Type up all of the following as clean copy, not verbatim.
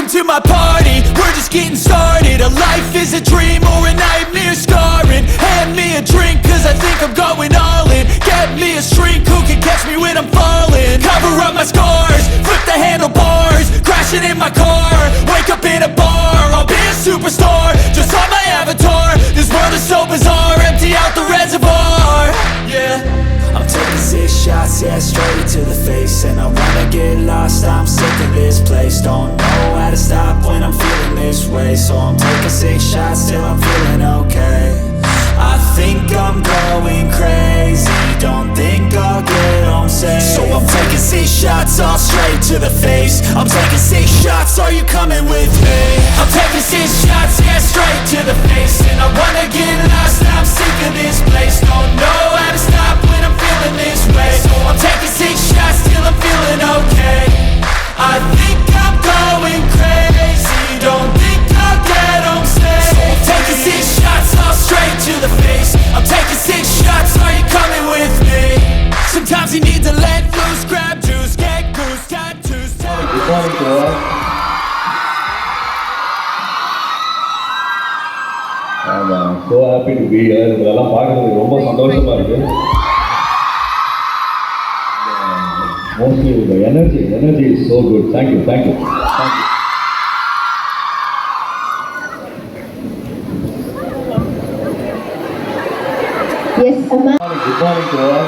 to my party, we're just getting started. A life is a dream or a nightmare scarring. Hand me a drink cause I think I'm going all in. Get me a shrink who can catch me when I'm falling. Cover up my scars, flip the handlebars, crashing in my car, wake up in a bar. I'll be a superstar, just on my avatar. This world is so bizarre, empty out the reservoir. Yeah, I'm taking 6 shots, yeah, straight to the face. And I wanna get lost, I'm sick of this place. Don't know how to stop when I'm feeling this way. So I'm taking 6 shots till I'm feeling okay. I think I'm going crazy, don't think I'll get home safe. So I'm taking 6 shots, all straight to the face. I'm taking 6 shots, are you coming with me? I'm taking 6 shots, yeah, straight to the face. And I wanna get lost, I'm sick of this place. Don't know how to stop when I'm feeling this way. So I'm taking 6 shots till I'm feeling okay. I think I'm going crazy, don't think I'll get home safe. So I'm taking 6 shots, all straight to the face. I'm taking 6 shots, are you coming with me? Sometimes you need to let loose, grab juice, get goose, tattoos. Good morning to all. I'm so happy to be here. இதெல்லாம் பார்க்கறது ரொம்ப சந்தோஷமா இருக்கு. Mostly the energy is so good. Thank you. Yes, Amma. Good morning to all.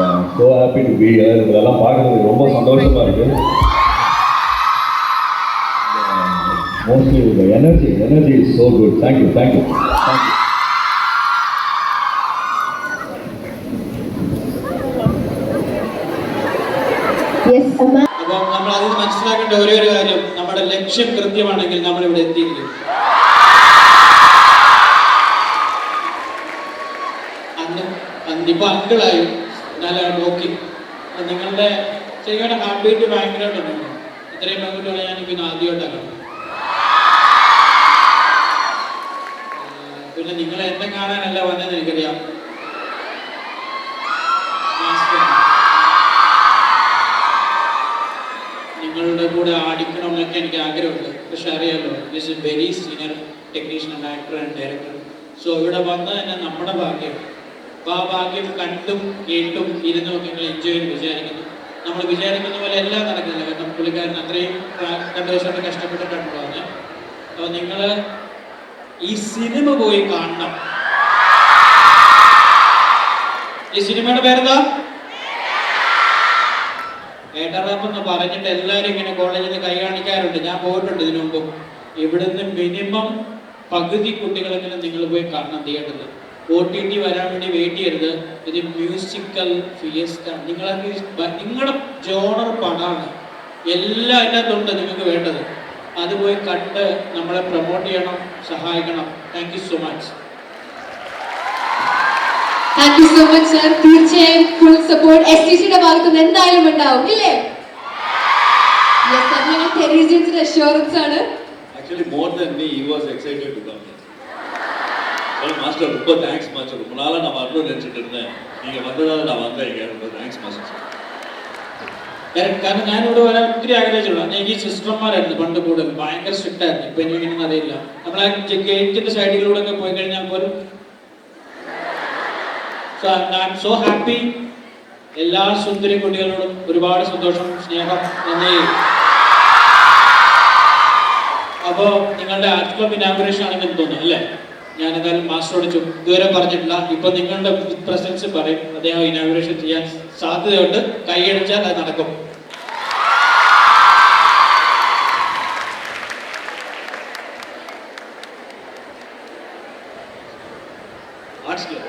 I'm so happy to be here. இதெல்லாம் பார்க்கறது ரொம்ப சந்தோஷமா இருக்கு. Mostly the energy is so good. Thank you. Yes, Amma. അപ്പോൾ നമ്മൾ അതിൽ മനസ്സിലാക്കേണ്ട ഒരേ ഒരു കാര്യം, നമ്മുടെ ലക്ഷ്യം കൃത്യമാണെങ്കിൽ നമ്മൾ ഇവിടെ എത്തിയിരിക്കും. ഇപ്പൊ അങ്കിളായും നല്ല നോക്കി നിങ്ങളുടെ ശരിക്കും ഹാർട്ട് ബീറ്റ് ഭയങ്കരമായിട്ടുണ്ടോ? ഇത്രയും പെൺകുട്ടികളെ ഞാനിപ്പോ ഇന്ന് ആദ്യമായിട്ടാണ്. പിന്നെ നിങ്ങൾ എന്നെ കാണാനല്ല വന്നതെന്ന് എനിക്കറിയാം. നിങ്ങളുടെ കൂടെ ആടിക്കണം എന്നൊക്കെ എനിക്ക് ആഗ്രഹമുണ്ട്. പക്ഷെ അറിയാമല്ലോ, this is very senior technician and actor and director. So ഇവിടെ വന്ന് തന്നെ നമ്മുടെ ഭാഗ്യം. അപ്പോൾ ആ ഭാഗ്യം കണ്ടും കേട്ടും ഇരുന്നും ഒക്കെ നിങ്ങൾ എൻജോയ് ചെയ്ത് വിചാരിക്കുന്നു. നമ്മൾ വിചാരിക്കുന്ന പോലെ എല്ലാം നടക്കുന്നില്ല. കാരണം പുള്ളിക്കാരൻ അത്രയും 2 വർഷമായിട്ട് കഷ്ടപ്പെട്ടിട്ടുണ്ടാവുന്നത്. അപ്പോൾ നിങ്ങൾ ഈ സിനിമ പോയി കാണണം. ഈ സിനിമയുടെ പേരെന്താ? ഏട്ടറാപ്പ് എന്ന് പറഞ്ഞിട്ട് എല്ലാവരും ഇങ്ങനെ കോളേജിൽ നിന്ന് കൈ കാണിക്കാറുണ്ട്. ഞാൻ പോയിട്ടുണ്ട് ഇതിനു മുമ്പും. ഇവിടുന്ന് മിനിമം പകുതി കുട്ടികളെങ്കിലും നിങ്ങൾ പോയി കാണണം തിയേറ്ററിൽ. OTT വരാൻ വേണ്ടി വെയിറ്റ് ചെയ്യരുത്. ഇത് മ്യൂസിക്കൽ ഫിയസ്റ്റ. നിങ്ങളുടെ ജോണർ പടാണ്. എല്ലാം അതിനകത്തുണ്ട് നിങ്ങൾക്ക് വേണ്ടത്. അത് പോയി കണ്ട് നമ്മളെ പ്രൊമോട്ട് ചെയ്യണം, സഹായിക്കണം. Thank you so much. Thank you so much, sir. തീർച്ചയായും ഫുൾ സപ്പോർട്ട് STCയുടെ ഭാഗത്തുനിന്ന് എന്തായാലും ഉണ്ടാവും, ഇല്ലേ? Yes, sir. ഞങ്ങൾ ടെറീസിയൻസിന്റെ അഷ്യൂറൻസ് ആണ്. Actually, more than me, he was excited to come here. Master, ரொம்ப thanks master. ரொம்ப நாளா நான் வரணும்னு நினைச்சிட்டு இருந்தேன். நீங்க வந்ததால நான் வந்தேன். ரொம்ப thanks master. കാരണം ഞാനിവിടെ വരാൻ ഒത്തിരി ആഗ്രഹിച്ചുള്ളൂ. എനിക്ക് ഈ സിസ്റ്റർമാരായിരുന്നു പണ്ട് കൂടുതൽ, ഭയങ്കര സ്ട്രിക്റ്റ് ആയിരുന്നു. ഇപ്പൊ എനിക്കൊന്നും അറിയില്ല. നമ്മളെ ഗേറ്റിന്റെ സൈഡിലൂടെ ഒക്കെ പോയി കഴിഞ്ഞാൽ പോലും സോ ഹാപ്പി. എല്ലാ സുന്ദരി കുട്ടികളോടും ഒരുപാട് സന്തോഷം, സ്നേഹം, നന്ദി. അപ്പോൾ നിങ്ങളുടെ ആർട്ട് ക്ലബ് ഇനാഗുറേഷൻ ആണെന്ന് തോന്നുന്നു അല്ലേ? ഞാൻ എന്തായാലും മാസ്റ്ററോട് ഇതുവരെ പറഞ്ഞിട്ടില്ല. ഇപ്പൊ നിങ്ങളുടെ പ്രസൻസ് പറയും. അദ്ദേഹം ഇനാഗുറേഷൻ ചെയ്യാൻ സാധ്യതയുണ്ട്. കൈയടിച്ചാൽ അത് നടക്കും. Arts Club.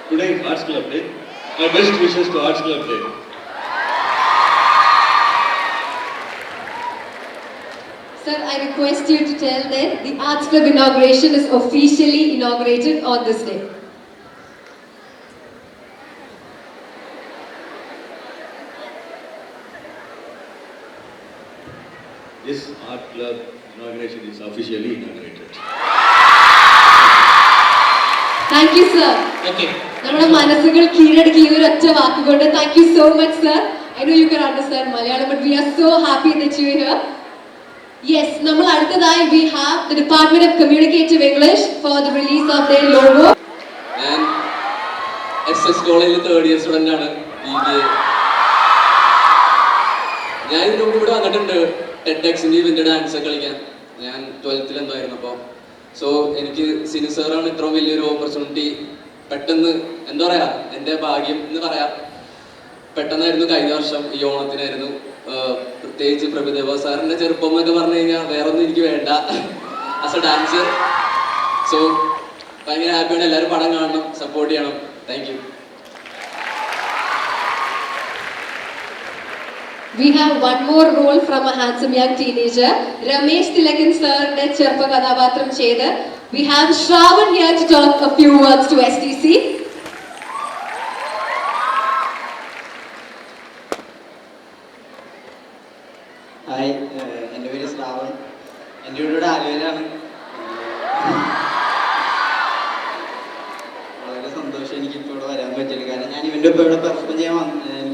Today is Arts Club Day. My best wishes to Arts Club Day. Sir, I request you to tell that the Arts Club inauguration is officially inaugurated on this day. This Art Club inauguration is officially inaugurated. Thank you sir. Okay. നമ്മുടെ മനസ്സുകൾ കീഴടക്കി ഈ ഒരു ഒറ്റ വാക്കുകൊണ്ട് thank you so much sir. I know you can understand Malayalam but we are so happy that you hear. Yes, നമ്മൾ അടുത്തതായി we have the department of communicative English for the release of their logo. ഞാൻ SS കോളേജിൽ 3rd year student ആണ്. ഞാൻ ഇതിനു മുമ്പ് ഇവിടെ വന്നിട്ടുണ്ട് TEDxന്റെ ഇവന്റ് ഡാൻസ് കളിക്കാൻ. ഞാൻ 12th എന്തായിരുന്നപ്പോൾ. സോ എനിക്ക് സിനു സാറാണ് ഇത്രയും വലിയൊരു ഓപ്പർച്യൂണിറ്റി പെട്ടെന്ന് എന്താ പറയുക, എൻ്റെ ഭാഗ്യം എന്ന് പറയാം. പെട്ടെന്നായിരുന്നു കഴിഞ്ഞ വർഷം ഈ ഓണത്തിനായിരുന്നു. പ്രത്യേകിച്ച് പ്രഭുദേവ സാറിൻ്റെ ചെറുപ്പം എന്നൊക്കെ പറഞ്ഞു കഴിഞ്ഞാൽ വേറെ ഒന്നും എനിക്ക് വേണ്ട ആസ് എ ഡാൻസർ. സോ ഭയങ്കര ഹാപ്പിയാണ്. എല്ലാവരും പടം കാണണം, സപ്പോർട്ട് ചെയ്യണം. Thank you. We have one more role from a handsome young teenager. Ramesh Tilakan sir-ന്റെ ചെറുപ്പ കഥാപാത്രം ചെയ്ത് we have Shravan here to talk a few words to STC. Hi, എൻ്റെ പേര് ശ്രാവൺ. എൻ്റെ വീട് ആലുവയിലാണ്. വളരെ സന്തോഷം എനിക്കിപ്പോൾ ഇവിടെ വരാൻ പറ്റില്ല. കാരണം ഞാൻ ഇവൻ്റെ ഇപ്പോൾ ഇവിടെ